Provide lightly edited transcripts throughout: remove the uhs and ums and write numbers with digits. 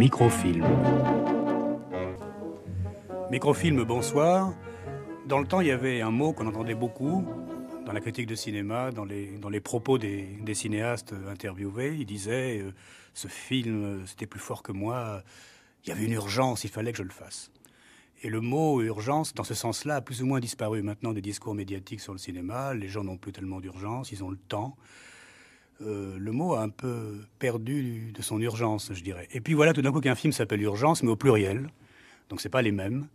Microfilm. Microfilm, bonsoir. Dans le temps, il y avait un mot qu'on entendait beaucoup dans la critique de cinéma, dans les propos des cinéastes interviewés. Ils disaient ce film, c'était plus fort que moi. Il y avait une urgence, il fallait que je le fasse. Et le mot urgence, dans ce sens-là, a plus ou moins disparu maintenant des discours médiatiques sur le cinéma. Les gens n'ont plus tellement d'urgence, ils ont le temps. Le mot a un peu perdu de son urgence, je dirais. Et puis voilà, tout d'un coup, qu'un film s'appelle Urgence, mais au pluriel. Donc c'est pas les mêmes.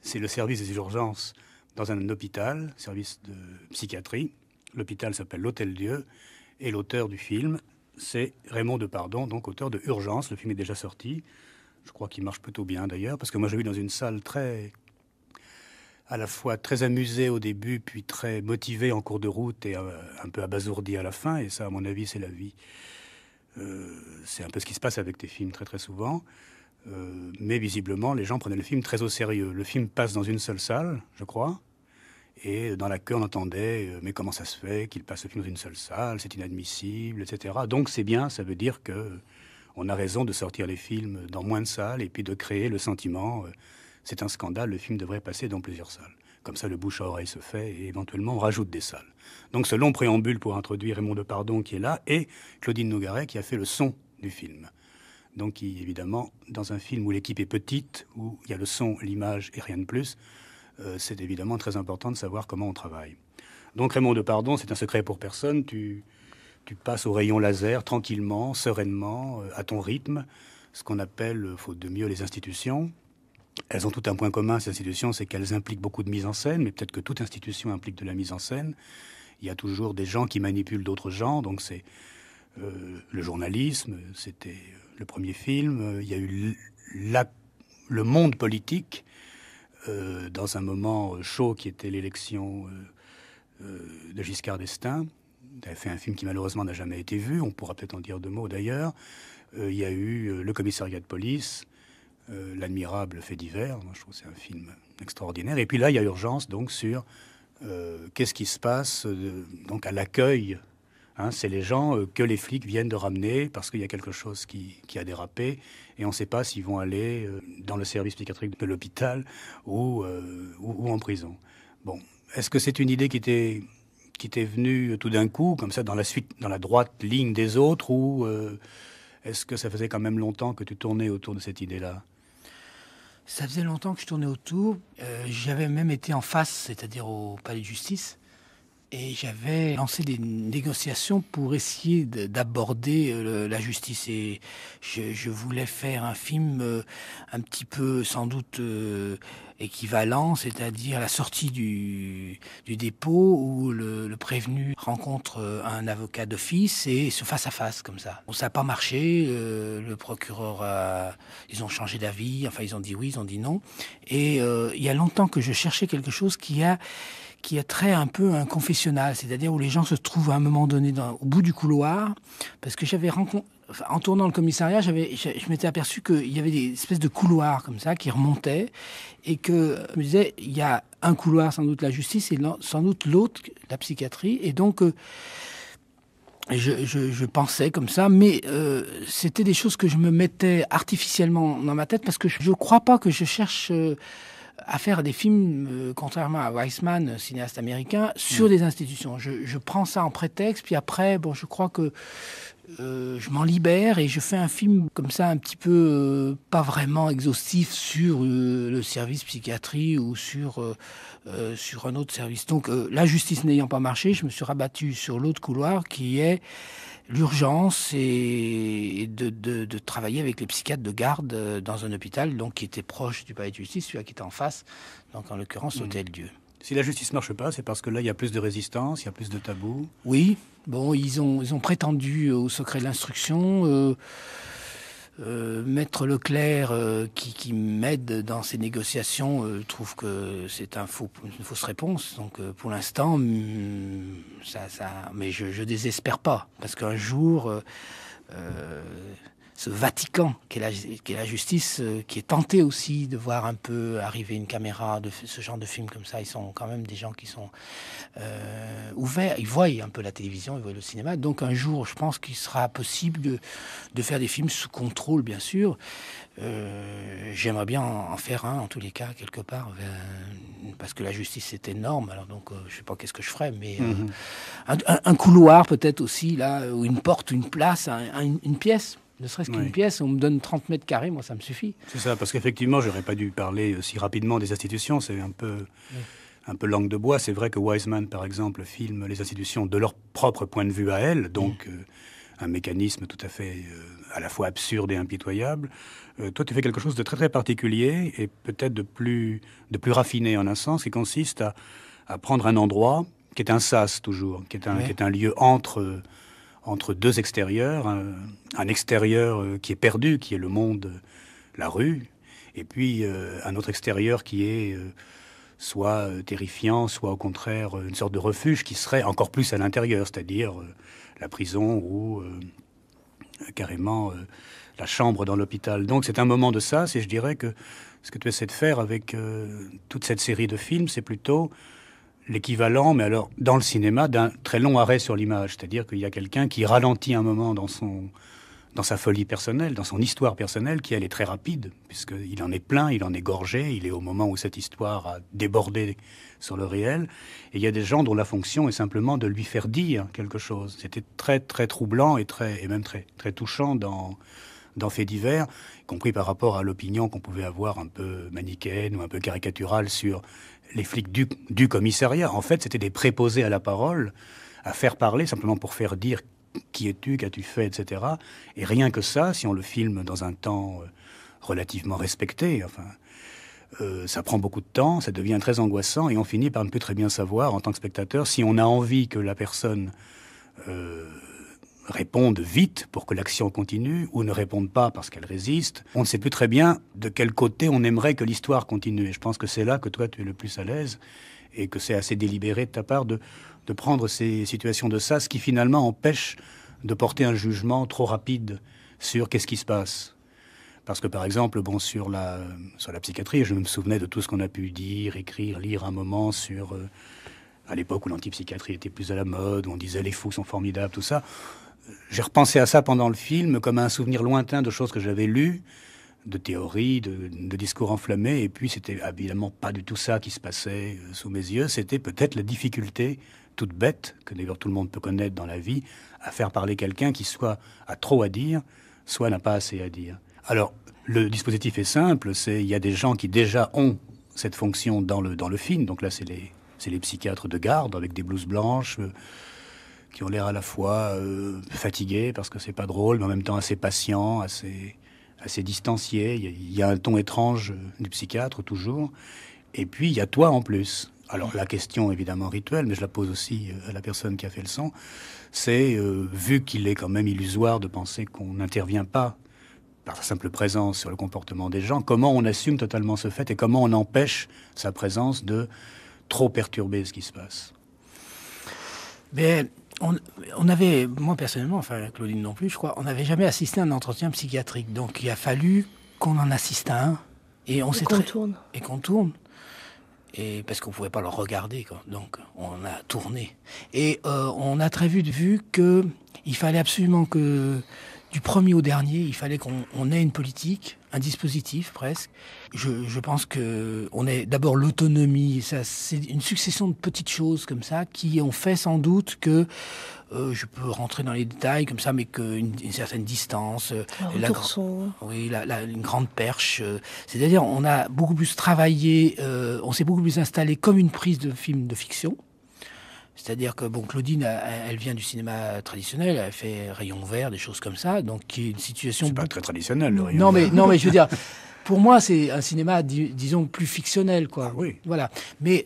C'est le service des urgences dans un hôpital, service de psychiatrie. L'hôpital s'appelle l'Hôtel-Dieu. Et l'auteur du film, c'est Raymond Depardon, donc auteur de Urgence. Le film est déjà sorti. Je crois qu'il marche plutôt bien d'ailleurs, parce que moi j'ai vu dans une salle à la fois très amusé au début, puis très motivé en cours de route et un peu abasourdi à la fin. Et ça, à mon avis, c'est la vie. C'est un peu ce qui se passe avec tes films très très souvent. Mais visiblement, les gens prenaient le film très au sérieux. Le film passe dans une seule salle, je crois. Et dans la queue, on entendait « Mais comment ça se fait qu'il passe le film dans une seule salle? C'est inadmissible, etc. » Donc c'est bien, ça veut dire que on a raison de sortir les films dans moins de salles et puis de créer le sentiment c'est un scandale, le film devrait passer dans plusieurs salles. Comme ça, le bouche à oreille se fait et éventuellement on rajoute des salles. Donc ce long préambule pour introduire Raymond Depardon qui est là et Claudine Nougaret qui a fait le son du film. Donc évidemment, dans un film où l'équipe est petite, où il y a le son, l'image et rien de plus, c'est évidemment très important de savoir comment on travaille. Donc Raymond Depardon, c'est un secret pour personne. Tu passes au rayon laser tranquillement, sereinement, à ton rythme, ce qu'on appelle, faute de mieux, les institutions. Elles ont tout un point commun, ces institutions, c'est qu'elles impliquent beaucoup de mise en scène, mais peut-être que toute institution implique de la mise en scène. Il y a toujours des gens qui manipulent d'autres gens, donc c'est le journalisme, c'était le premier film. Il y a eu le monde politique, dans un moment chaud qui était l'élection de Giscard d'Estaing. Il avait fait un film qui malheureusement n'a jamais été vu, on pourra peut-être en dire deux mots d'ailleurs. Il y a eu le commissariat de police, l'admirable fait divers, moi je trouve que c'est un film extraordinaire. Et puis là, il y a Urgence donc sur qu'est-ce qui se passe donc à l'accueil. Hein, c'est les gens que les flics viennent de ramener parce qu'il y a quelque chose qui a dérapé et on ne sait pas s'ils vont aller dans le service psychiatrique de l'hôpital ou en prison. Bon, est-ce que c'est une idée qui t'est venue tout d'un coup, comme ça, dans la droite ligne des autres, ou est-ce que ça faisait quand même longtemps que tu tournais autour de cette idée-là? Ça faisait longtemps que je tournais autour. J'avais même été en face, c'est-à-dire au palais de justice, et j'avais lancé des négociations pour essayer d'aborder la justice. Et je voulais faire un film un petit peu, sans doute, équivalent, c'est-à-dire la sortie du dépôt où le prévenu rencontre un avocat d'office et se face à face, comme ça. Bon, ça n'a pas marché. Le procureur ils ont changé d'avis. Enfin, ils ont dit oui, ils ont dit non. Et il y a longtemps que je cherchais quelque chose qui a trait un peu à un confessionnal, c'est-à-dire où les gens se trouvent à un moment donné au bout du couloir, parce que en tournant le commissariat, je m'étais aperçu qu'il y avait des espèces de couloirs comme ça qui remontaient, et que je me disais, il y a un couloir sans doute la justice et sans doute l'autre la psychiatrie, et donc je pensais comme ça, mais c'était des choses que je me mettais artificiellement dans ma tête, parce que je ne crois pas que je cherche à faire des films, contrairement à Weissman, cinéaste américain, sur des institutions. Je prends ça en prétexte, puis après, bon, je crois que je m'en libère et je fais un film comme ça, un petit peu pas vraiment exhaustif sur le service psychiatrie ou sur un autre service. Donc, la justice n'ayant pas marché, je me suis rabattu sur l'autre couloir qui est l'urgence et de travailler avec les psychiatres de garde dans un hôpital donc qui était proche du palais de justice, celui qui était en face, donc en l'occurrence l'Hôtel-Dieu. Si la justice ne marche pas, c'est parce que là, il y a plus de résistance, il y a plus de tabous. Oui, bon, ils ont prétendu au secret de l'instruction. Maître Leclerc, qui m'aide dans ces négociations, trouve que c'est une fausse réponse. Donc pour l'instant, mais je désespère pas, parce qu'un jour, ce Vatican qu'est la justice, qui est tenté aussi de voir un peu arriver une caméra, de ce genre de film comme ça. Ils sont quand même des gens qui sont ouverts, ils voient un peu la télévision, ils voient le cinéma. Donc un jour, je pense qu'il sera possible de faire des films sous contrôle, bien sûr. J'aimerais bien en faire un, en tous les cas, quelque part, parce que la justice c'est énorme. Alors donc, je sais pas qu'est-ce que je ferais, mais un couloir peut-être aussi, là, ou une porte, une place, une pièce. Ne serait-ce qu'une pièce, on me donne 30 mètres carrés, moi ça me suffit. C'est ça, parce qu'effectivement, j'aurais pas dû parler si rapidement des institutions, c'est un peu langue de bois. C'est vrai que Wiseman, par exemple, filme les institutions de leur propre point de vue à elles, donc un mécanisme tout à fait à la fois absurde et impitoyable. Toi, tu fais quelque chose de très très particulier et peut-être de plus raffiné en un sens, qui consiste à prendre un endroit qui est un sas toujours, qui est un lieu entre deux extérieurs, un extérieur qui est perdu, qui est le monde, la rue, et puis un autre extérieur qui est soit terrifiant, soit au contraire une sorte de refuge qui serait encore plus à l'intérieur, c'est-à-dire la prison ou carrément la chambre dans l'hôpital. Donc c'est un moment de ça, et je dirais que ce que tu essaies de faire avec toute cette série de films, c'est plutôt l'équivalent, mais alors dans le cinéma, d'un très long arrêt sur l'image. C'est-à-dire qu'il y a quelqu'un qui ralentit un moment dans sa folie personnelle, dans son histoire personnelle, qui elle est très rapide, puisqu'il en est plein, il en est gorgé, il est au moment où cette histoire a débordé sur le réel. Et il y a des gens dont la fonction est simplement de lui faire dire quelque chose. C'était très très troublant et même très très touchant dans Faits divers, y compris par rapport à l'opinion qu'on pouvait avoir un peu manichéenne ou un peu caricaturale sur les flics du commissariat. En fait, c'était des préposés à la parole, à faire parler simplement pour faire dire qui es-tu, qu'as-tu fait, etc. Et rien que ça, si on le filme dans un temps relativement respecté, ça prend beaucoup de temps, ça devient très angoissant et on finit par ne plus très bien savoir en tant que spectateur si on a envie que la personne réponde vite pour que l'action continue ou ne réponde pas parce qu'elle résiste. On ne sait plus très bien de quel côté on aimerait que l'histoire continue. Et je pense que c'est là que toi, tu es le plus à l'aise et que c'est assez délibéré de ta part de prendre ces situations de sas qui finalement empêchent de porter un jugement trop rapide sur qu'est-ce qui se passe. Parce que par exemple, sur la psychiatrie, je me souvenais de tout ce qu'on a pu dire, écrire, lire un moment sur... à l'époque où l'antipsychiatrie était plus à la mode, où on disait les fous sont formidables, tout ça. J'ai repensé à ça pendant le film comme un souvenir lointain de choses que j'avais lues, de théories, de discours enflammés, et puis c'était évidemment pas du tout ça qui se passait sous mes yeux, c'était peut-être la difficulté toute bête, que d'ailleurs tout le monde peut connaître dans la vie, à faire parler quelqu'un qui soit a trop à dire, soit n'a pas assez à dire. Alors, le dispositif est simple, il y a des gens qui déjà ont cette fonction dans le film, donc là c'est les psychiatres de garde avec des blouses blanches, qui ont l'air à la fois fatigués parce que c'est pas drôle, mais en même temps assez patients, assez distanciés. Il y a un ton étrange du psychiatre toujours. Et puis il y a toi en plus. Alors la question évidemment rituelle, mais je la pose aussi à la personne qui a fait le son, c'est vu qu'il est quand même illusoire de penser qu'on n'intervient pas par sa simple présence sur le comportement des gens, comment on assume totalement ce fait et comment on empêche sa présence de trop perturber ce qui se passe? Mais on avait, moi personnellement, enfin Claudine non plus, je crois, on n'avait jamais assisté à un entretien psychiatrique. Donc il a fallu qu'on en assiste à un. Et qu'on tourne. Et parce qu'on ne pouvait pas le regarder, quoi. Donc on a tourné. Et on a très vite vu qu'il fallait absolument que, du premier au dernier, il fallait qu'on ait une politique, un dispositif presque. Je pense qu'on ait d'abord l'autonomie. Ça, c'est une succession de petites choses comme ça qui ont fait sans doute que, je peux rentrer dans les détails comme ça, mais qu'une certaine distance, une grande perche. C'est-à-dire, on a beaucoup plus travaillé, on s'est beaucoup plus installé comme une prise de film de fiction. C'est-à-dire que Claudine, elle vient du cinéma traditionnel, elle fait Rayon Vert, des choses comme ça, donc qui est une situation... C'est pas très traditionnel, le Rayon Vert. Non, mais je veux dire, pour moi, c'est un cinéma, disons, plus fictionnel, quoi. Ah, oui. Voilà. Mais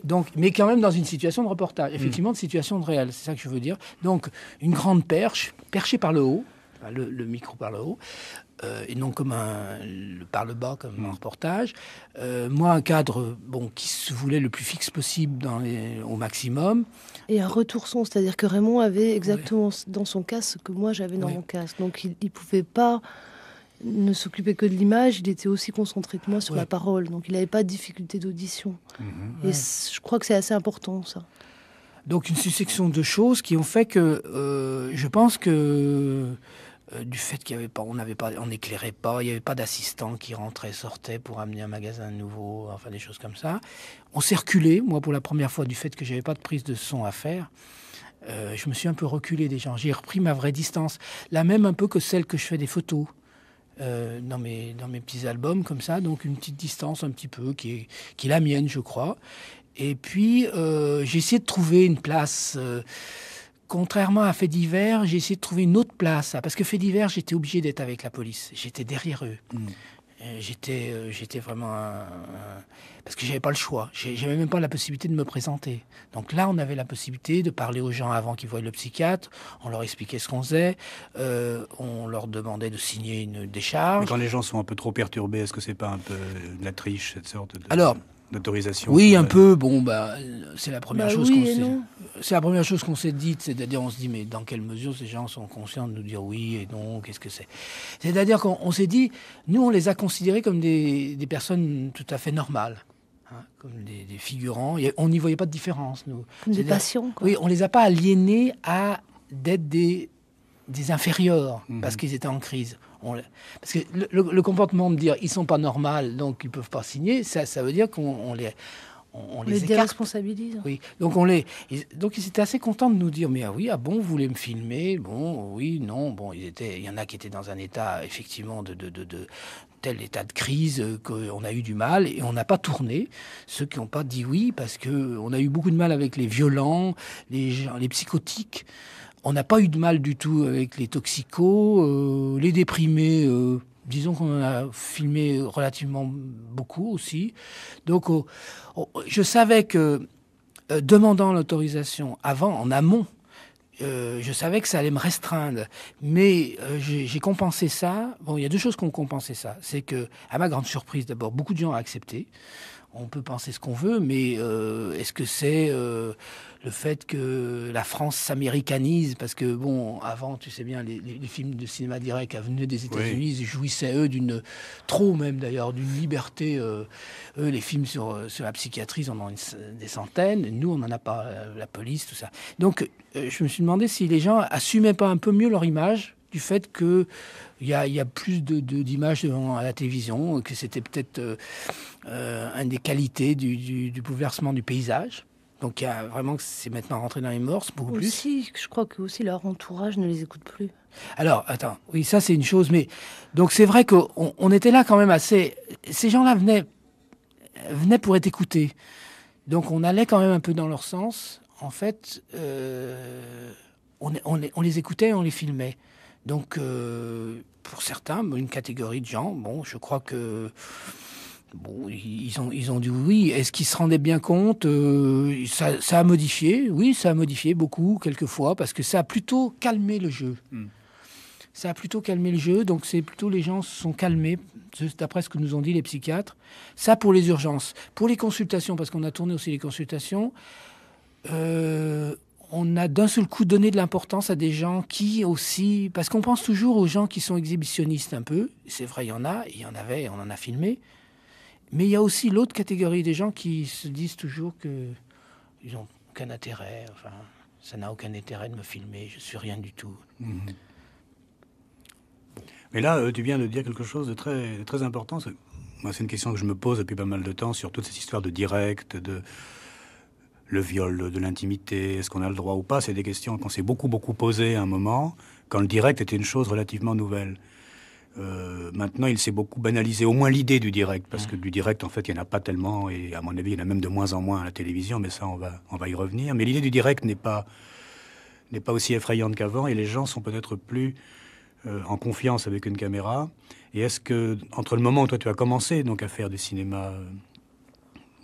quand même dans une situation de reportage, effectivement, de situation de réel, c'est ça que je veux dire. Donc, une grande perche, perchée par le haut, le micro par le haut, et non comme par le bas, comme un reportage. Moi, un cadre qui se voulait le plus fixe possible au maximum. Et un retour son, c'est-à-dire que Raymond avait exactement dans son casque ce que moi j'avais dans mon casque. Donc il pouvait pas ne s'occupait que de l'image, il était aussi concentré que moi sur Ouais. la parole. Donc il n'avait pas de difficulté d'audition. Et je crois que c'est assez important, ça. Donc une succession de choses qui ont fait que je pense que du fait qu'il y avait pas, on n'éclairait pas, il n'y avait pas d'assistant qui rentrait, sortait pour amener un magasin nouveau, enfin des choses comme ça. On s'est reculé, moi pour la première fois, du fait que j'avais pas de prise de son à faire. Je me suis un peu reculé des gens. J'ai repris ma vraie distance, la même un peu que celle que je fais des photos. Dans mes petits albums comme ça, donc une petite distance un petit peu qui est la mienne, je crois. Et puis j'ai essayé de trouver une place. Contrairement à Faits divers, j'ai essayé de trouver une autre place. Parce que Faits divers, j'étais obligé d'être avec la police. J'étais derrière eux. J'étais vraiment parce que j'avais pas le choix. J'avais même pas la possibilité de me présenter. Donc là, on avait la possibilité de parler aux gens avant qu'ils voient le psychiatre. On leur expliquait ce qu'on faisait. On leur demandait de signer une décharge. Mais quand les gens sont un peu trop perturbés, est-ce que c'est pas un peu de la triche, cette sorte d'autorisation? Oui, un peu. Bon, c'est la première chose oui qu'on et s'est. non. C'est la première chose qu'on s'est dite, c'est-à-dire on se dit mais dans quelle mesure ces gens sont conscients de nous dire oui et non, qu'est-ce que c'est? C'est-à-dire qu'on s'est dit, nous on les a considérés comme des personnes tout à fait normales, hein, comme des figurants. On n'y voyait pas de différence, nous. Comme des C'est-à-dire- patients, quoi. Oui, on les a pas aliénés à d'être des inférieurs parce qu'ils étaient en crise. Parce que le comportement de dire ils sont pas normaux donc ils peuvent pas signer, ça veut dire qu'on les On les les écarte. déresponsabilise. Oui, donc donc ils étaient assez contents de nous dire mais ah oui, ah bon, vous voulez me filmer? Bon, oui, non, bon, il y en a qui étaient dans un état effectivement de tel état de crise qu'on a eu du mal et on n'a pas tourné. Ceux qui n'ont pas dit oui parce que on a eu beaucoup de mal avec les violents, les psychotiques. On n'a pas eu de mal du tout avec les toxicos, les déprimés. Disons qu'on en a filmé relativement beaucoup aussi. Donc, je savais que, demandant l'autorisation avant, en amont, je savais que ça allait me restreindre. Mais j'ai compensé ça. Bon, il y a deux choses qui ont compensé ça. C'est que, à ma grande surprise, d'abord, beaucoup de gens ont accepté. On peut penser ce qu'on veut, mais est-ce que c'est le fait que la France s'américanise? Parce que, bon, avant, tu sais bien, les films de cinéma direct venaient des États-Unis, ils jouissaient, eux, trop même d'ailleurs, d'une liberté. Eux, les films sur la psychiatrie, ils en ont des centaines. Nous, on n'en a pas, la police, tout ça. Donc, je me suis demandé si les gens assumaient pas un peu mieux leur image, du fait qu'il y a plus d'images à la télévision, que c'était peut-être une des qualités du bouleversement du paysage. Donc il y a vraiment, c'est maintenant rentré dans les mœurs, beaucoup plus. Aussi, je crois que aussi leur entourage ne les écoute plus. Alors, attends, oui, ça c'est une chose, mais donc c'est vrai qu'on était là quand même assez. Ces gens-là venaient pour être écoutés. Donc on allait quand même un peu dans leur sens. En fait, on les écoutait et on les filmait. Donc, pour certains, une catégorie de gens, bon, je crois que bon, ils ont dit oui. Est-ce qu'ils se rendaient bien compte? Ça a modifié, oui, ça a modifié beaucoup, quelquefois, parce que ça a plutôt calmé le jeu. Ça a plutôt calmé le jeu, donc c'est plutôt les gens se sont calmés, d'après ce que nous ont dit les psychiatres. Ça pour les urgences. Pour les consultations, parce qu'on a tourné aussi les consultations, on a d'un seul coup donné de l'importance à des gens qui aussi... Parce qu'on pense toujours aux gens qui sont exhibitionnistes un peu. C'est vrai, il y en avait, on en a filmé. Mais il y a aussi l'autre catégorie des gens qui se disent toujours qu'ils n'ont aucun intérêt. Enfin, ça n'a aucun intérêt de me filmer, je suis rien du tout. Mais là, tu viens de dire quelque chose de très, très important. Moi, c'est une question que je me pose depuis pas mal de temps sur toute cette histoire de direct, de le viol, de l'intimité, est-ce qu'on a le droit ou pas? C'est des questions qu'on s'est beaucoup posées à un moment, quand le direct était une chose relativement nouvelle. Maintenant, il s'est beaucoup banalisé, au moins l'idée du direct, parce que du direct, en fait, il n'y en a pas tellement, et à mon avis, il y en a même de moins en moins à la télévision, mais ça, on va y revenir. Mais l'idée du direct n'est pas aussi effrayante qu'avant, et les gens sont peut-être plus en confiance avec une caméra. Et est-ce que, entre le moment où toi, tu as commencé donc à faire du cinéma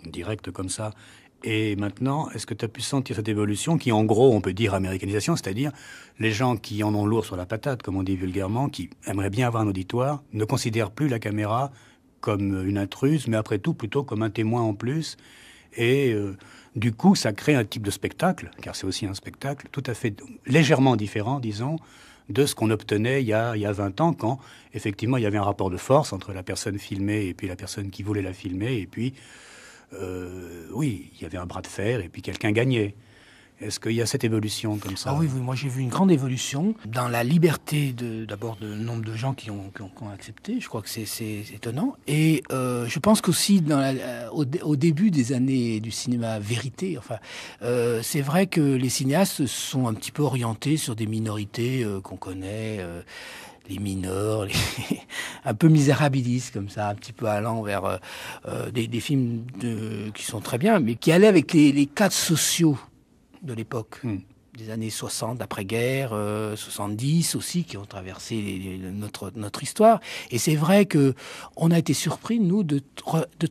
direct comme ça, et maintenant, est-ce que tu as pu sentir cette évolution qui, en gros, on peut dire américanisation, c'est-à-dire les gens qui en ont lourd sur la patate, comme on dit vulgairement, qui aimeraient bien avoir un auditoire, ne considèrent plus la caméra comme une intruse, mais après tout, plutôt comme un témoin en plus, et Du coup, ça crée un type de spectacle, car c'est aussi un spectacle, tout à fait légèrement différent, disons, de ce qu'on obtenait il y a 20 ans, quand, effectivement, il y avait un rapport de force entre la personne filmée et puis la personne qui voulait la filmer, et puis, oui, il y avait un bras de fer, et puis quelqu'un gagnait. Est-ce qu'il y a cette évolution comme ça? Ah oui, moi j'ai vu une grande évolution dans la liberté d'abord de nombre de gens qui ont accepté. Je crois que c'est étonnant. Et je pense qu'aussi au début des années du cinéma vérité, enfin, c'est vrai que les cinéastes sont un petit peu orientés sur des minorités qu'on connaît. Les mineurs, un peu misérabilistes comme ça, un petit peu allant vers des films qui sont très bien, mais qui allaient avec les cadres sociaux de l'époque, des années 60, d'après-guerre, 70 aussi, qui ont traversé notre histoire. Et c'est vrai qu'on a été surpris, nous, de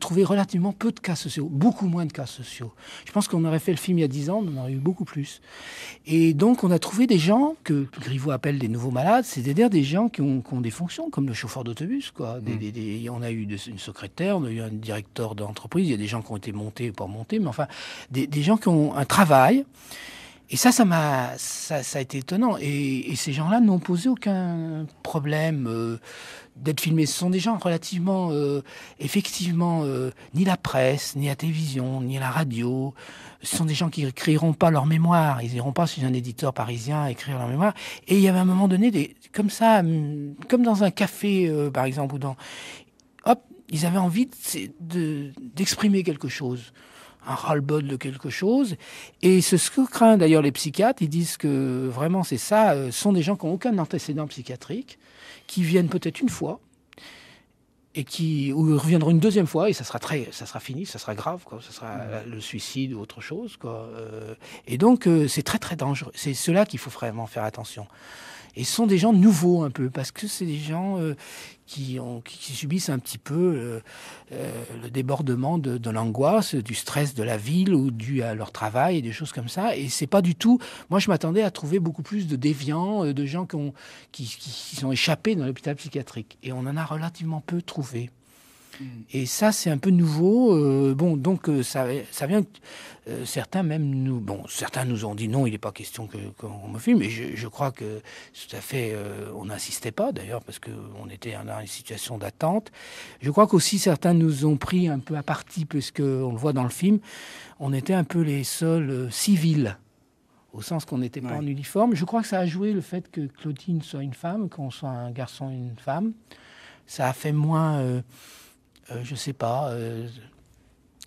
trouver relativement peu de cas sociaux, beaucoup moins de cas sociaux. Je pense qu'on aurait fait le film il y a 10 ans, on en aurait eu beaucoup plus. Et donc, on a trouvé des gens que Griveaux appelle des nouveaux malades, c'est-à-dire des gens qui ont des fonctions, comme le chauffeur d'autobus, quoi. On a eu une secrétaire, on a eu un directeur d'entreprise, il y a des gens qui ont été montés, pas montés, mais enfin, des gens qui ont un travail. Et ça a été étonnant. Et ces gens-là n'ont posé aucun problème d'être filmés. Ce sont des gens relativement, effectivement, ni la presse, ni la télévision, ni la radio. Ce sont des gens qui n'écriront pas leur mémoire. Ils n'iront pas chez un éditeur parisien écrire leur mémoire. Et il y avait à un moment donné, comme ça, comme dans un café, par exemple, hop, ils avaient envie d'exprimer quelque chose. Un ras-le-bol de quelque chose. Et ce que craignent d'ailleurs les psychiatres, ils disent que vraiment c'est ça, sont des gens qui n'ont aucun antécédent psychiatrique, qui viennent peut-être une fois, ou ils reviendront une deuxième fois, et ça sera fini, ça sera grave, quoi. Ça sera le suicide ou autre chose, quoi. Et donc c'est très très dangereux. C'est cela qu'il faut vraiment faire attention. Et ce sont des gens nouveaux un peu, parce que c'est des gens qui subissent un petit peu le débordement de l'angoisse, du stress de la ville ou dû à leur travail et des choses comme ça. Et c'est pas du tout... Moi, je m'attendais à trouver beaucoup plus de déviants, de gens qui sont échappés dans l'hôpital psychiatrique. Et on en a relativement peu trouvé. Et ça, c'est un peu nouveau. Donc ça vient... certains nous ont dit non, il n'est pas question qu'on me filme. Et je crois que tout à fait, on n'insistait pas d'ailleurs parce qu'on était dans une situation d'attente. Je crois qu'aussi certains nous ont pris un peu à partie, puisqu'on le voit dans le film, on était un peu les seuls civils, au sens qu'on n'était pas en uniforme. Je crois que ça a joué le fait que Claudine soit une femme, qu'on soit un garçon et une femme. Ça a fait moins... je sais pas.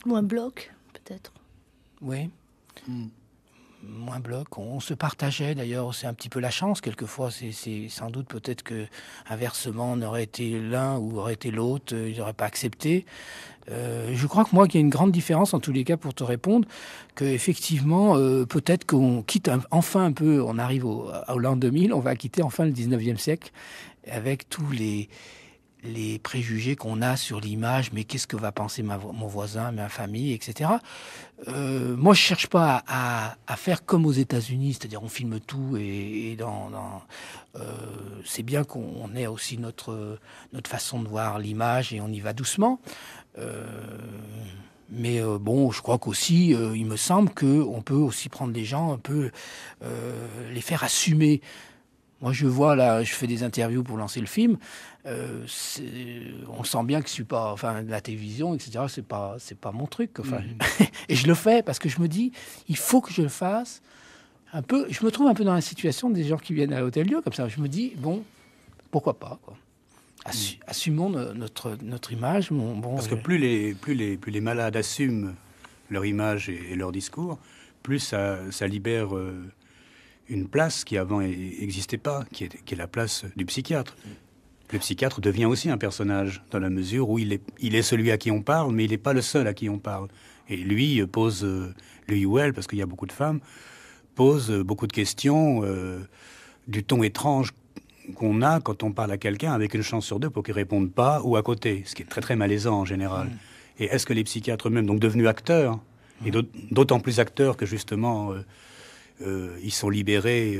Moins bloc, peut-être. Oui. Moins bloc. On se partageait, d'ailleurs, c'est un petit peu la chance, quelquefois. C'est sans doute peut-être que inversement, on aurait été l'un ou aurait été l'autre, ils n'auraient pas accepté. Je crois que moi, qu'il y a une grande différence, en tous les cas, pour te répondre, qu'effectivement, peut-être qu'on quitte enfin un peu, on arrive au l'an 2000, on va quitter enfin le 19e siècle, avec tous les préjugés qu'on a sur l'image, mais qu'est-ce que va penser mon voisin, ma famille, etc. Moi, je cherche pas à faire comme aux États-Unis, c'est-à-dire on filme tout c'est bien qu'on ait aussi notre façon de voir l'image et on y va doucement. Mais je crois qu'aussi, il me semble qu'on peut aussi prendre des gens un peu, les faire assumer. Moi, je vois, là, je fais des interviews pour lancer le film. On sent bien que je suis pas... Enfin, la télévision, etc., c'est pas mon truc. Enfin, et je le fais parce que je me dis, il faut que je le fasse. Un peu, je me trouve un peu dans la situation des gens qui viennent à l'Hôtel-Dieu, comme ça. Je me dis, bon, pourquoi pas, quoi. Assumons notre image. Parce que plus les malades assument leur image et leur discours, plus ça libère... une place qui avant n'existait pas, qui est la place du psychiatre. Le psychiatre devient aussi un personnage, dans la mesure où il est celui à qui on parle, mais il n'est pas le seul à qui on parle. Et lui lui ou elle, parce qu'il y a beaucoup de femmes, pose beaucoup de questions du ton étrange qu'on a quand on parle à quelqu'un, avec une chance sur deux pour qu'il ne réponde pas ou à côté, ce qui est très très malaisant en général. Et est-ce que les psychiatres eux-mêmes, donc devenus acteurs, et d'autant plus acteurs que justement... ils sont libérés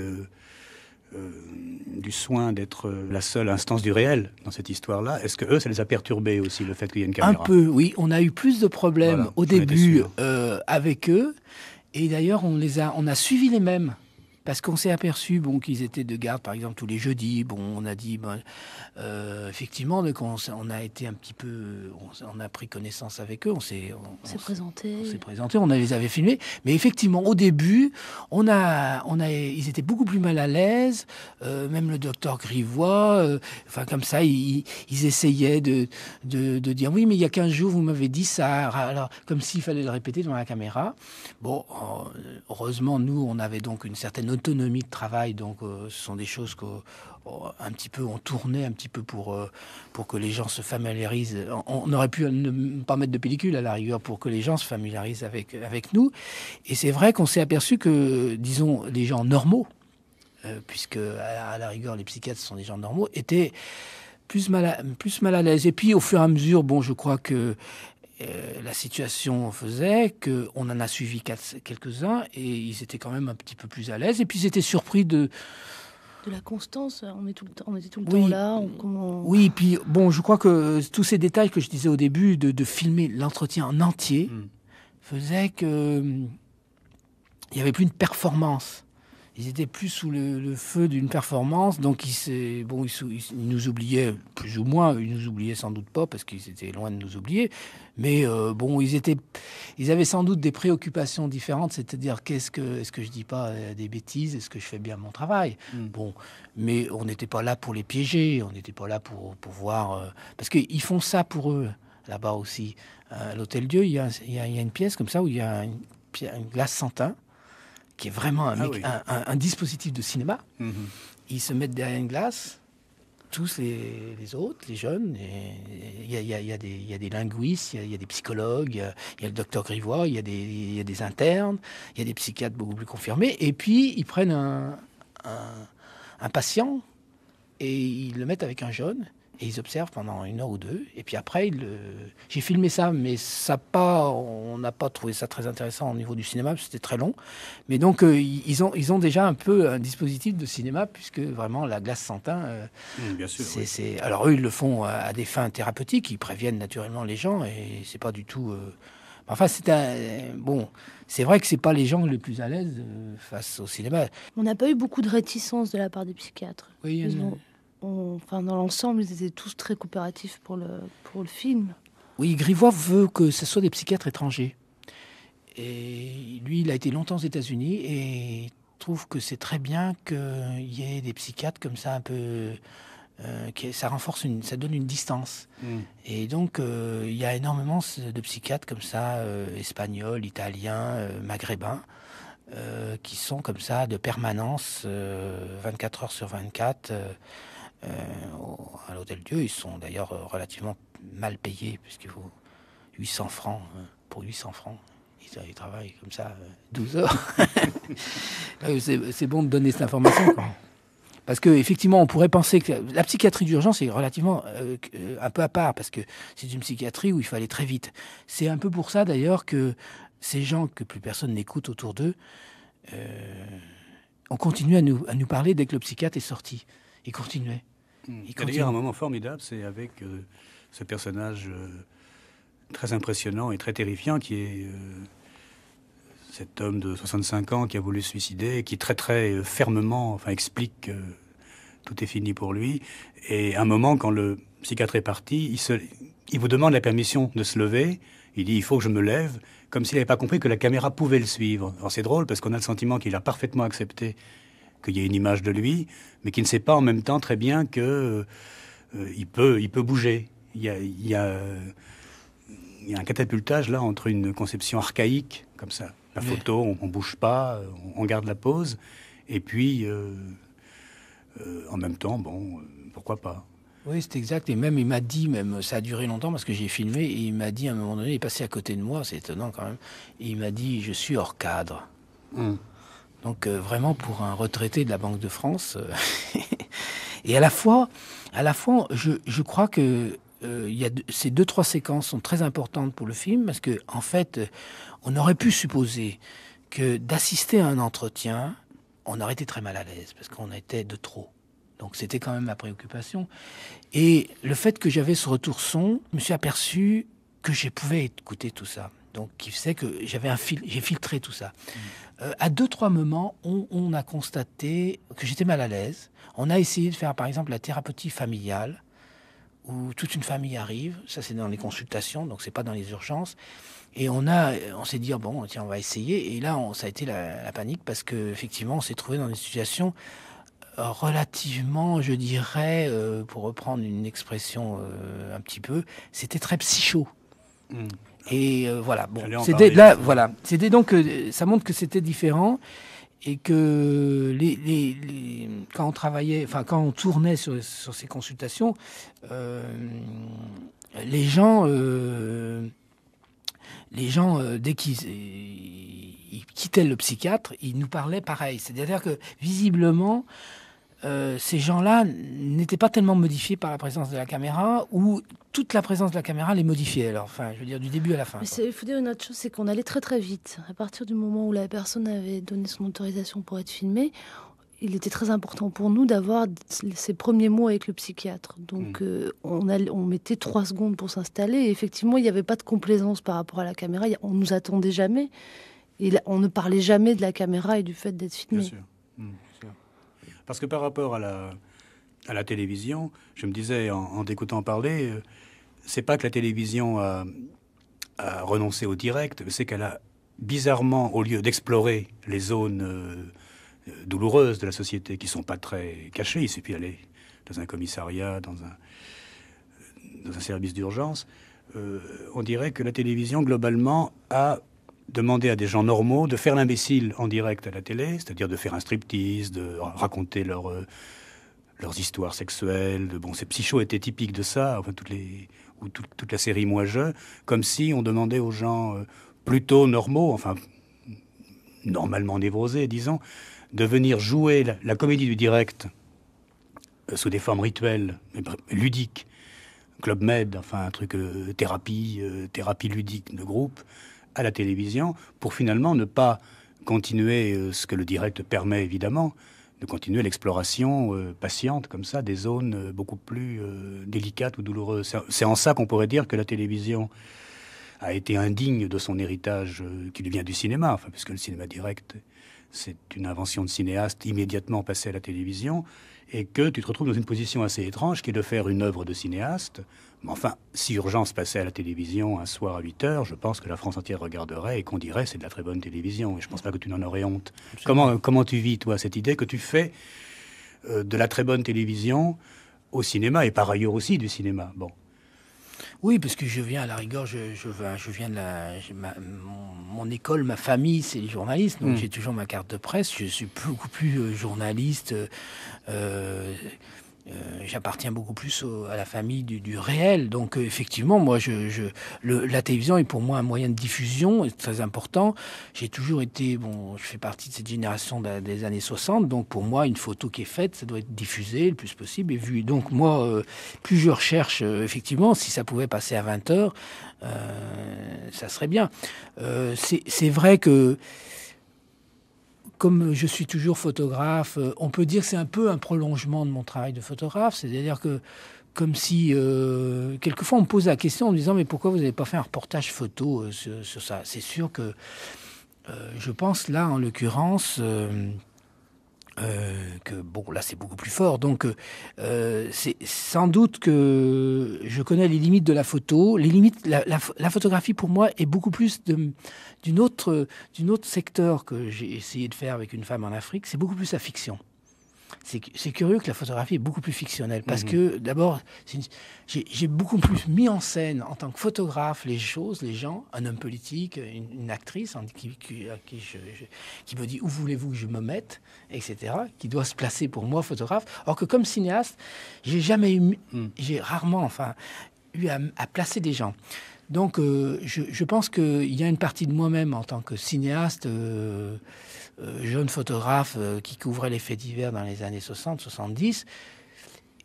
du soin d'être la seule instance du réel dans cette histoire-là. Est-ce que eux, ça les a perturbés aussi, le fait qu'il y ait une caméra? Un peu, oui. On a eu plus de problèmes Voilà, au j'en étais début sûr. avec eux. Et d'ailleurs, on a suivi les mêmes. Parce qu'on s'est aperçu qu'ils étaient de garde, par exemple, tous les jeudis. On a dit, effectivement, donc on a été un petit peu... On a pris connaissance avec eux, on s'est présenté, on les avait filmés. Mais effectivement, au début, ils étaient beaucoup plus mal à l'aise. Même le docteur Grivois, comme ça, ils essayaient de dire, oui, mais il y a 15 jours, vous m'avez dit ça. Alors, comme s'il fallait le répéter devant la caméra. Bon, heureusement, nous, on avait donc une certaine autonomie de travail, donc ce sont des choses un petit peu on tournait un petit peu pour que les gens se familiarisent. On aurait pu ne pas mettre de pellicule à la rigueur pour que les gens se familiarisent avec nous. Et c'est vrai qu'on s'est aperçu que, disons, les gens normaux, puisque à la rigueur les psychiatres sont des gens normaux, étaient plus mal à l'aise. Et puis au fur et à mesure, je crois que la situation faisait qu'on en a suivi quelques-uns et ils étaient quand même un petit peu plus à l'aise. Et puis ils étaient surpris de la constance. On était tout le temps là. Oui, et puis je crois que tous ces détails que je disais au début, de filmer l'entretien en entier, faisaient qu'il n'y avait plus de performance. Ils étaient plus sous le feu d'une performance, donc ils nous oubliaient plus ou moins. Ils nous oubliaient sans doute pas parce qu'ils étaient loin de nous oublier. Mais ils avaient sans doute des préoccupations différentes, c'est-à-dire est-ce que je dis pas des bêtises, est-ce que je fais bien mon travail. Mais on n'était pas là pour les piéger, on n'était pas là pour voir parce qu'ils font ça pour eux là-bas aussi. À l'Hôtel Dieu, il y a une pièce comme ça où il y a une glace sans teint, qui est vraiment un dispositif de cinéma. Ils se mettent derrière une glace, tous les autres, les jeunes. Il y a des linguistes, il y a des psychologues, il y a le docteur Grivois, il y a des internes, il y a des psychiatres beaucoup plus confirmés. Et puis, ils prennent un patient et ils le mettent avec un jeune. Et ils observent pendant 1 heure ou 2. Et puis après, j'ai filmé ça, mais on n'a pas trouvé ça très intéressant au niveau du cinéma, parce que c'était très long. Mais donc, ils ont déjà un peu un dispositif de cinéma, puisque vraiment, la glace sans teint, bien sûr, alors eux, ils le font à des fins thérapeutiques. Ils préviennent naturellement les gens, et c'est pas du tout... c'est vrai que c'est pas les gens les plus à l'aise face au cinéma. On n'a pas eu beaucoup de réticence de la part des psychiatres. Oui, dans l'ensemble, ils étaient tous très coopératifs pour le film. Oui, Grivois veut que ce soit des psychiatres étrangers. Et lui, il a été longtemps aux États-Unis et trouve que c'est très bien qu'il y ait des psychiatres comme ça, un peu... ça donne une distance. Et donc, il y a énormément de psychiatres comme ça, espagnols, italiens, maghrébins, qui sont comme ça de permanence, 24 heures sur 24, à l'Hôtel Dieu. Ils sont d'ailleurs relativement mal payés, puisqu'il faut 800 francs. Pour 800 francs, ils travaillent comme ça 12 heures. C'est bon de donner cette information, quoi. Parce qu'effectivement, on pourrait penser que la psychiatrie d'urgence est relativement un peu à part, parce que c'est une psychiatrie où il faut aller très vite. C'est un peu pour ça, d'ailleurs, que ces gens que plus personne n'écoute autour d'eux ont continué à nous parler dès que le psychiatre est sorti. Ils continuaient. D'ailleurs, un moment formidable, c'est avec ce personnage très impressionnant et très terrifiant qui est cet homme de 65 ans qui a voulu se suicider, qui très très fermement explique que tout est fini pour lui. Et à un moment, quand le psychiatre est parti, il vous demande la permission de se lever. Il dit « il faut que je me lève », comme s'il n'avait pas compris que la caméra pouvait le suivre. Alors c'est drôle parce qu'on a le sentiment qu'il a parfaitement accepté qu'il y ait une image de lui, mais qu'il ne sait pas en même temps très bien que il peut bouger. Il y a un catapultage là entre une conception archaïque, comme ça. La photo, on ne bouge pas, on garde la pose, et puis en même temps, pourquoi pas. Oui, c'est exact. Et même, il m'a dit, ça a duré longtemps parce que j'ai filmé, et il m'a dit à un moment donné, il est passé à côté de moi, c'est étonnant quand même, et il m'a dit, je suis hors cadre. Donc vraiment pour un retraité de la Banque de France. Et à la fois, je crois que ces 2-3 séquences sont très importantes pour le film, parce que en fait, on aurait pu supposer que d'assister à un entretien, on aurait été très mal à l'aise parce qu'on était de trop. Donc c'était quand même ma préoccupation. Et le fait que j'avais ce retour son, je me suis aperçu que je pouvais écouter tout ça. Donc qui faisait que j'ai filtré tout ça. À 2-3 moments, on a constaté que j'étais mal à l'aise. On a essayé de faire par exemple la thérapeutie familiale, où toute une famille arrive. Ça c'est dans les consultations, donc c'est pas dans les urgences. Et on s'est dit, bon, tiens, on va essayer. Et là, ça a été la panique parce qu'effectivement, on s'est trouvé dans des situations relativement, je dirais, pour reprendre une expression un petit peu, c'était très psycho. Et voilà, bon, c'était donc ça montre que c'était différent et que quand on travaillait, enfin quand on tournait sur ces consultations, les gens, dès qu'ils quittaient le psychiatre, ils nous parlaient pareil. C'est-à-dire que visiblement, ces gens-là n'étaient pas tellement modifiés par la présence de la caméra, ou toute la présence de la caméra les modifiait. Alors, enfin, je veux dire, du début à la fin. Il faut dire une autre chose, c'est qu'on allait très très vite. À partir du moment où la personne avait donné son autorisation pour être filmée, il était très important pour nous d'avoir ces premiers mots avec le psychiatre. Donc, on mettait 3 secondes pour s'installer. Et effectivement, il n'y avait pas de complaisance par rapport à la caméra. On nous attendait jamais. Et on ne parlait jamais de la caméra et du fait d'être filmé. Bien sûr. Parce que par rapport à la télévision, je me disais en t'écoutant parler, c'est pas que la télévision a renoncé au direct, c'est qu'elle a bizarrement, au lieu d'explorer les zones douloureuses de la société qui sont pas très cachées, il suffit d'aller dans un commissariat, dans un service d'urgence, on dirait que la télévision globalement a demander à des gens normaux de faire l'imbécile en direct à la télé, c'est-à-dire de faire un striptease, de raconter leurs histoires sexuelles. Ces Psycho était typique de ça, enfin toute la série Moi Je, comme si on demandait aux gens plutôt normaux, enfin normalement névrosés, disons, de venir jouer la comédie du direct sous des formes rituelles, ludiques, Club Med, enfin un truc thérapie ludique de groupe, à la télévision, pour finalement ne pas continuer ce que le direct permet évidemment, de continuer l'exploration patiente comme ça des zones beaucoup plus délicates ou douloureuses. C'est en ça qu'on pourrait dire que la télévision a été indigne de son héritage qui lui vient du cinéma, enfin, puisque le cinéma direct, c'est une invention de cinéaste immédiatement passée à la télévision, et que tu te retrouves dans une position assez étrange qui est de faire une œuvre de cinéaste. Mais enfin, si Urgence passait à la télévision un soir à 8h, je pense que la France entière regarderait et qu'on dirait c'est de la très bonne télévision. Et je pense pas que tu n'en aurais honte. Comment tu vis, toi, cette idée que tu fais de la très bonne télévision au cinéma et par ailleurs aussi du cinéma? Bon. Oui, parce que je viens à la rigueur, je viens de mon école, ma famille, c'est les journalistes, donc j'ai toujours ma carte de presse. Je suis beaucoup plus journaliste. J'appartiens beaucoup plus à la famille du réel. Donc effectivement, moi, la télévision est pour moi un moyen de diffusion, c'est très important. J'ai toujours été, je fais partie de cette génération des années 60, donc pour moi, une photo qui est faite, ça doit être diffusé le plus possible et vu. Donc moi, plus je recherche, effectivement, si ça pouvait passer à 20h, ça serait bien. C'est vrai que comme je suis toujours photographe, on peut dire que c'est un peu un prolongement de mon travail de photographe. C'est-à-dire que, comme si, quelquefois, on me pose la question en me disant « Mais pourquoi vous n'avez pas fait un reportage photo sur ça ?» C'est sûr que je pense, là, en l'occurrence, là, c'est beaucoup plus fort. Donc, c'est sans doute que je connais les limites de la photo. Les limites, la photographie, pour moi, est beaucoup plus d'une autre secteur que j'ai essayé de faire avec une femme en Afrique. C'est beaucoup plus la fiction. C'est curieux que la photographie est beaucoup plus fictionnelle parce que d'abord, j'ai beaucoup plus mis en scène en tant que photographe les choses, les gens, un homme politique, une actrice qui me dit où voulez-vous que je me mette, etc., qui doit se placer pour moi photographe. Alors que comme cinéaste, j'ai rarement eu à placer des gens. Donc je pense qu'il y a une partie de moi-même en tant que cinéaste, jeune photographe qui couvrait les faits divers dans les années 60, 70,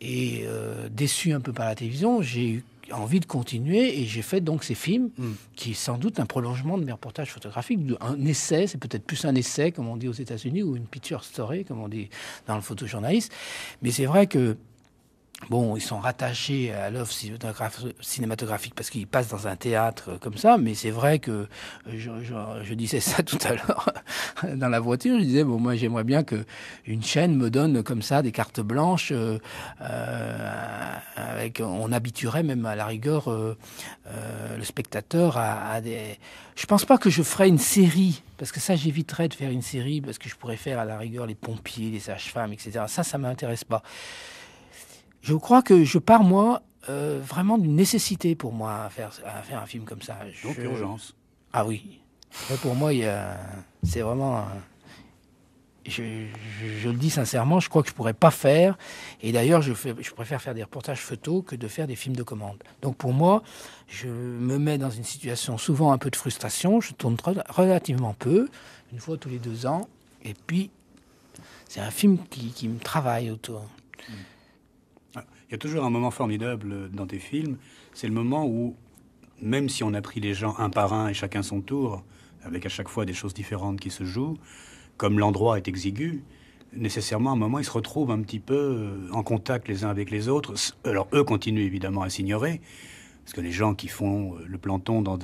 et déçu un peu par la télévision, j'ai eu envie de continuer et j'ai fait donc ces films qui est sans doute un prolongement de mes reportages photographiques, un essai, c'est peut-être plus un essai comme on dit aux États-Unis ou une picture story comme on dit dans le photojournalisme. Mais c'est vrai que bon, ils sont rattachés à l'œuvre cinématographique parce qu'ils passent dans un théâtre comme ça, mais c'est vrai que je disais ça tout à l'heure dans la voiture, je disais, bon, moi j'aimerais bien qu'une chaîne me donne comme ça des cartes blanches, on habituerait même à la rigueur le spectateur à des... Je pense pas que je ferais une série, parce que ça j'éviterais de faire une série, parce que je pourrais faire à la rigueur les pompiers, les sages-femmes, etc. Ça m'intéresse pas. Je crois que je pars, moi, vraiment d'une nécessité pour moi à faire un film comme ça. Donc, urgence. Ah oui. Et pour moi, c'est vraiment... Je le dis sincèrement, je crois que je ne pourrais pas faire. Et d'ailleurs, je préfère faire des reportages photos que de faire des films de commande. Donc pour moi, je me mets dans une situation souvent un peu de frustration. Je tourne relativement peu, une fois tous les 2 ans. Et puis, c'est un film qui me travaille autour. Il y a toujours un moment formidable dans tes films, c'est le moment où, même si on a pris les gens un par un et chacun son tour, avec à chaque fois des choses différentes qui se jouent, comme l'endroit est exigu, nécessairement à un moment ils se retrouvent un petit peu en contact les uns avec les autres. Alors eux continuent évidemment à s'ignorer, parce que les gens qui font le planton dans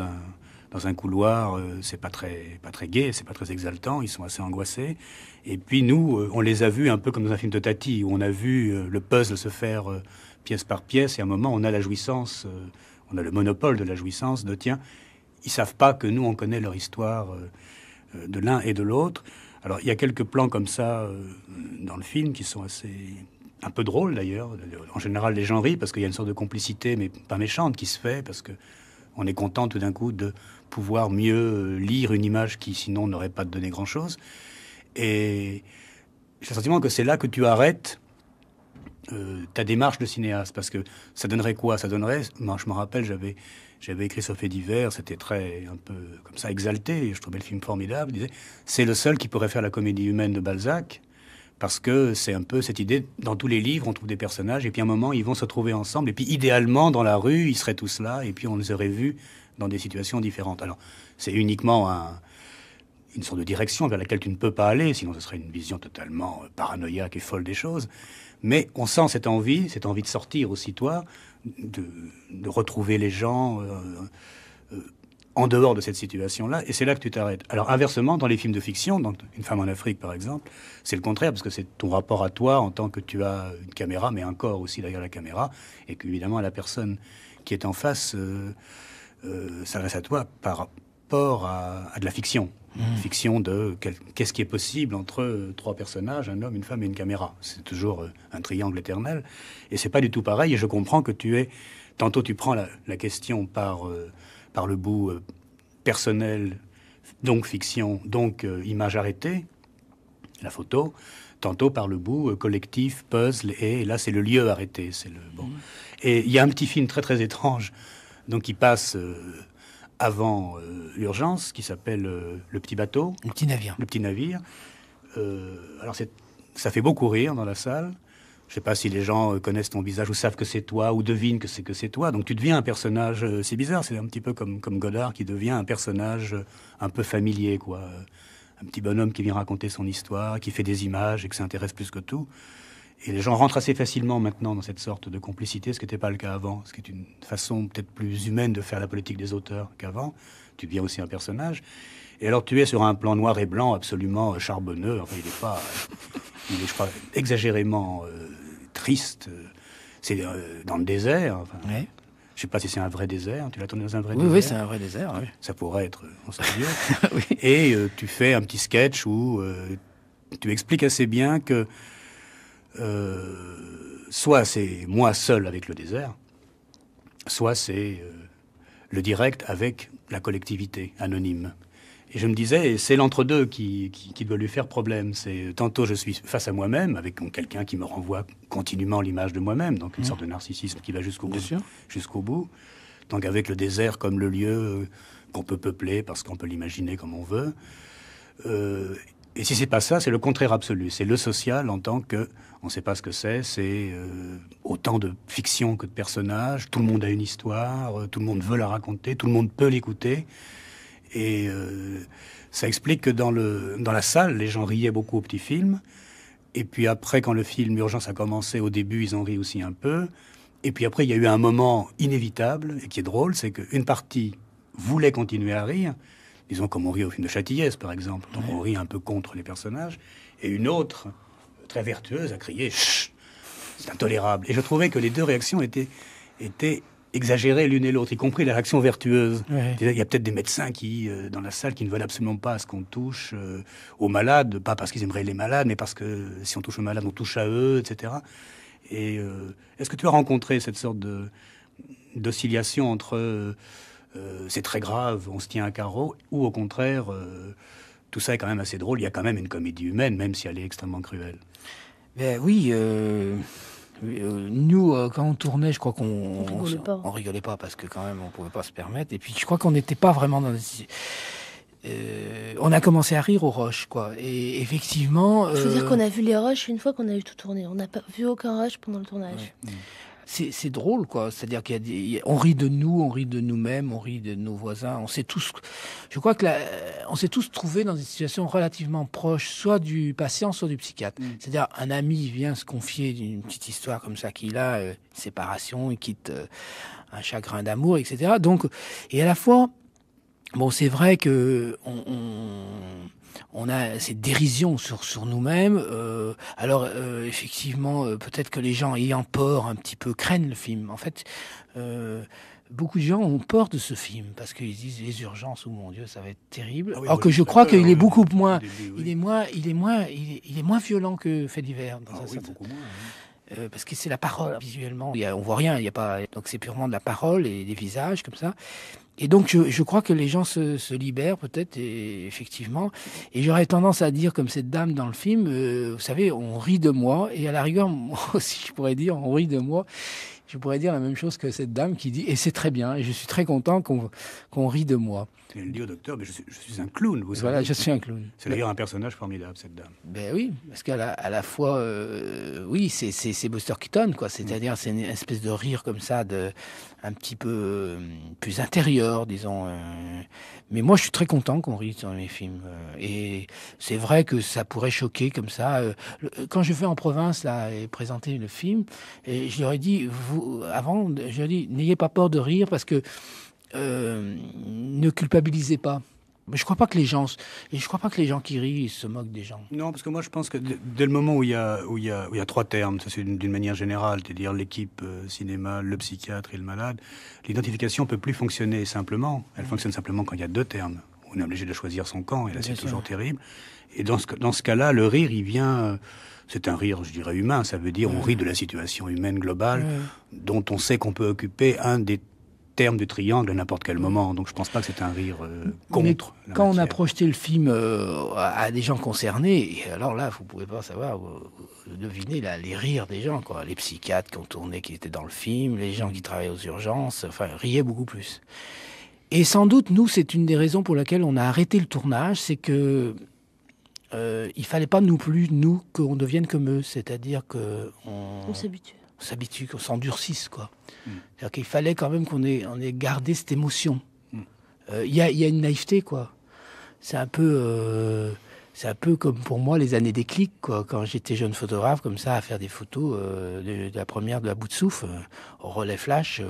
un couloir, c'est pas très gai, c'est pas très exaltant, ils sont assez angoissés. Et puis nous, on les a vus un peu comme dans un film de Tati, où on a vu le puzzle se faire pièce par pièce, et à un moment on a la jouissance, on a le monopole de la jouissance de tiens, ils savent pas que nous on connaît leur histoire de l'un et de l'autre. Alors il y a quelques plans comme ça dans le film qui sont un peu drôles d'ailleurs. En général les gens rient parce qu'il y a une sorte de complicité, mais pas méchante, qui se fait, parce que on est content tout d'un coup de pouvoir mieux lire une image qui sinon n'aurait pas donné grand-chose. Et j'ai le sentiment que c'est là que tu arrêtes ta démarche de cinéaste, parce que ça donnerait quoi? Ça donnerait, moi je me rappelle, j'avais écrit sur Faits divers, c'était un peu comme ça exalté, et je trouvais le film formidable. Je disais, c'est le seul qui pourrait faire la comédie humaine de Balzac, parce que c'est un peu cette idée, dans tous les livres, on trouve des personnages, et puis à un moment, ils vont se trouver ensemble, et puis idéalement, dans la rue, ils seraient tous là, et puis on les aurait vus dans des situations différentes. Alors, c'est uniquement une sorte de direction vers laquelle tu ne peux pas aller, sinon ce serait une vision totalement paranoïaque et folle des choses. Mais on sent cette envie de sortir aussi, toi, de retrouver les gens en dehors de cette situation-là, et c'est là que tu t'arrêtes. Alors inversement, dans les films de fiction, dans Une femme en Afrique par exemple, c'est le contraire, parce que c'est ton rapport à toi en tant que tu as une caméra, mais un corps aussi derrière la caméra, et qu'évidemment la personne qui est en face s'adresse à toi par rapport à de la fiction. Fiction de qu'est-ce qui est possible entre 3 personnages, un homme, une femme et une caméra. C'est toujours un triangle éternel, et c'est pas du tout pareil, et je comprends que tantôt tu prends la question par le bout personnel, donc fiction, donc image arrêtée, la photo, tantôt par le bout collectif, puzzle, et là c'est le lieu arrêté. Et il y a un petit film très très étrange, donc qui passe avant Urgence, qui s'appelle Le Petit Bateau. Le Petit Navire. Le Petit Navire. Alors ça fait beaucoup rire dans la salle. Je ne sais pas si les gens connaissent ton visage ou savent que c'est toi ou devinent que c'est toi. Donc tu deviens un personnage, c'est bizarre, c'est un petit peu comme Godard qui devient un personnage un peu familier, quoi. Un petit bonhomme qui vient raconter son histoire, qui fait des images et qui s'intéresse plus que tout. Et les gens rentrent assez facilement maintenant dans cette sorte de complicité, ce qui n'était pas le cas avant, ce qui est une façon peut-être plus humaine de faire la politique des auteurs qu'avant. Tu deviens aussi un personnage. Et alors tu es sur un plan noir et blanc absolument charbonneux. Enfin, il est, je crois, exagérément triste. C'est dans le désert. Enfin, ouais. Je ne sais pas si c'est un vrai désert. Tu l'as tourné dans un vrai désert? Oui, c'est un vrai désert. Oui. Ça pourrait être en sérieux. Oui. Et tu fais un petit sketch où tu expliques assez bien que soit c'est moi seul avec le désert, soit c'est le direct avec la collectivité anonyme. Et je me disais, c'est l'entre-deux qui doit lui faire problème. C'est tantôt je suis face à moi-même, avec quelqu'un qui me renvoie continuellement l'image de moi-même, donc une sorte de narcissisme qui va jusqu'au bout. Donc avec le désert comme le lieu qu'on peut peupler, parce qu'on peut l'imaginer comme on veut. Et si c'est pas ça, c'est le contraire absolu. C'est le social en tant que, on ne sait pas ce que c'est autant de fiction que de personnages. Tout le monde a une histoire, tout le monde veut la raconter, tout le monde peut l'écouter. Et ça explique que dans la salle, les gens riaient beaucoup au petit film. Et puis après, quand le film Urgence a commencé, au début, ils ont ri aussi un peu. Et puis après, il y a eu un moment inévitable, et qui est drôle, c'est qu'une partie voulait continuer à rire, disons comme on rit au film de Châtillès, par exemple, donc on rit un peu contre les personnages, et une autre, très vertueuse, a crié « Chut, c'est intolérable ». Et je trouvais que les deux réactions étaient exagérées l'une et l'autre, y compris la réaction vertueuse. Ouais. Il y a peut-être des médecins dans la salle, qui ne veulent absolument pas à ce qu'on touche aux malades, pas parce qu'ils aimeraient les malades, mais parce que si on touche aux malades, on touche à eux, etc. Et est-ce que tu as rencontré cette sorte d'oscillation entre c'est très grave, on se tient à carreau, ou au contraire, tout ça est quand même assez drôle, il y a quand même une comédie humaine, même si elle est extrêmement cruelle? Ben oui, nous, quand on tournait, je crois qu'on rigolait pas parce que quand même on pouvait pas se permettre. Et puis je crois qu'on n'était pas vraiment dans on a commencé à rire aux Roches, quoi. Et effectivement, il faut dire qu'on a vu les Roches une fois qu'on a eu tout tourné. On n'a pas vu aucun Roche pendant le tournage. Ouais. C'est drôle, quoi. C'est-à-dire on rit de nous, on rit de nous-mêmes, on rit de nos voisins. Je crois que on s'est tous trouvés dans des situations relativement proches, soit du patient, soit du psychiatre. C'est-à-dire, un ami vient se confier d'une petite histoire comme ça qu'il a, une séparation, il quitte un chagrin d'amour, etc. Donc, et à la fois, bon, c'est vrai que on a cette dérision sur nous-mêmes. Alors, effectivement, peut-être que les gens ayant peur un petit peu craignent le film. En fait, beaucoup de gens ont peur de ce film parce qu'ils disent les urgences, oh mon Dieu, ça va être terrible. Ah oui, alors que je crois qu'il est beaucoup moins, il est moins violent que Fait divers. Beaucoup moins. Parce que c'est la parole visuellement. On voit rien, il y a pas. Donc c'est purement de la parole et des visages comme ça. Et donc je crois que les gens se libèrent peut-être, et effectivement. Et j'aurais tendance à dire, comme cette dame dans le film, vous savez, on rit de moi. Et à la rigueur, moi aussi, je pourrais dire, on rit de moi. Je pourrais dire la même chose que cette dame qui dit, et c'est très bien, et je suis très content qu'on rit de moi. Elle dit au docteur, mais je suis un clown, vous savez. Voilà, je suis un clown. C'est d'ailleurs un personnage formidable, cette dame. Ben oui, parce qu'à la fois, oui, c'est Buster Keaton, quoi. C'est-à-dire, c'est une espèce de rire comme ça, un petit peu plus intérieur, disons. Mais moi, je suis très content qu'on rit dans mes films. Et c'est vrai que ça pourrait choquer comme ça. Quand je vais en province, là, et présenter le film, et je leur ai dit, je leur ai dit, n'ayez pas peur de rire, parce que ne culpabilisez pas. Mais je crois pas que les gens qui rient se moquent des gens. Non, parce que moi je pense que dès le moment où il y a trois termes, ça c'est d'une manière générale, c'est-à-dire l'équipe cinéma, le psychiatre et le malade, l'identification peut plus fonctionner simplement. Elle fonctionne simplement quand il y a deux termes. On est obligé de choisir son camp, et là c'est toujours terrible. Et dans ce cas-là, le rire, il vient. C'est un rire, je dirais, humain. Ça veut dire on rit de la situation humaine globale, dont on sait qu'on peut occuper un des terme du triangle à n'importe quel moment. Donc je pense pas que c'est un rire contre. Mais quand on a projeté le film à des gens concernés, et alors là, vous pouvez pas savoir, vous devinez les rires des gens, quoi. Les psychiatres qui ont tourné, qui étaient dans le film, les gens qui travaillaient aux urgences, enfin, riaient beaucoup plus. Et sans doute, nous, c'est une des raisons pour laquelle on a arrêté le tournage, c'est que il fallait pas non plus, nous, qu'on devienne comme eux, c'est-à-dire que on s'habitue, qu'on s'endurcisse, quoi. C'est-à-dire qu'il fallait quand même qu'on ait gardé cette émotion. Il y a une naïveté, quoi. C'est un peu comme pour moi les années déclic, quoi. Quand j'étais jeune photographe, comme ça, à faire des photos de la première de la bout de souffle, au relais flash,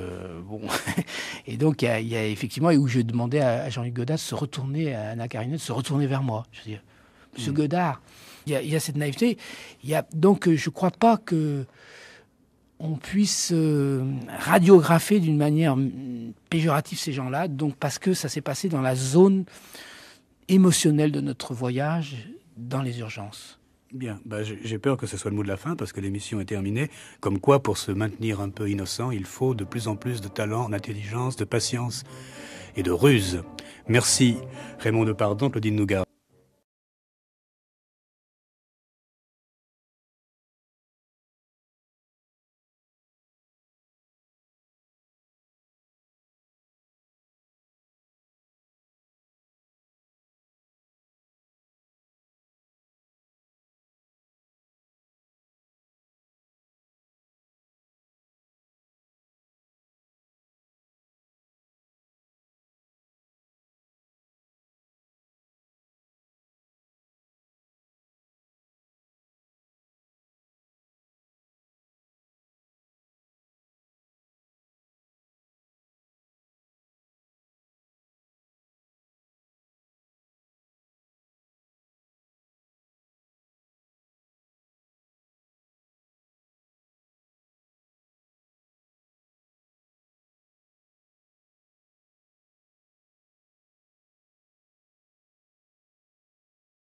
bon. Et donc il y a effectivement, et où je demandais à Jean-Luc Godard de se retourner, à Anna Karenina de se retourner vers moi. Je veux dire, Monsieur Godard, il y a cette naïveté. Donc je crois pas que on puisse radiographer d'une manière péjorative ces gens-là, donc parce que ça s'est passé dans la zone émotionnelle de notre voyage dans les urgences. Bien, j'ai peur que ce soit le mot de la fin, parce que l'émission est terminée. Comme quoi, pour se maintenir un peu innocent, il faut de plus en plus de talent, d'intelligence, de patience et de ruse. Merci Raymond Depardon, Claudine Nougard.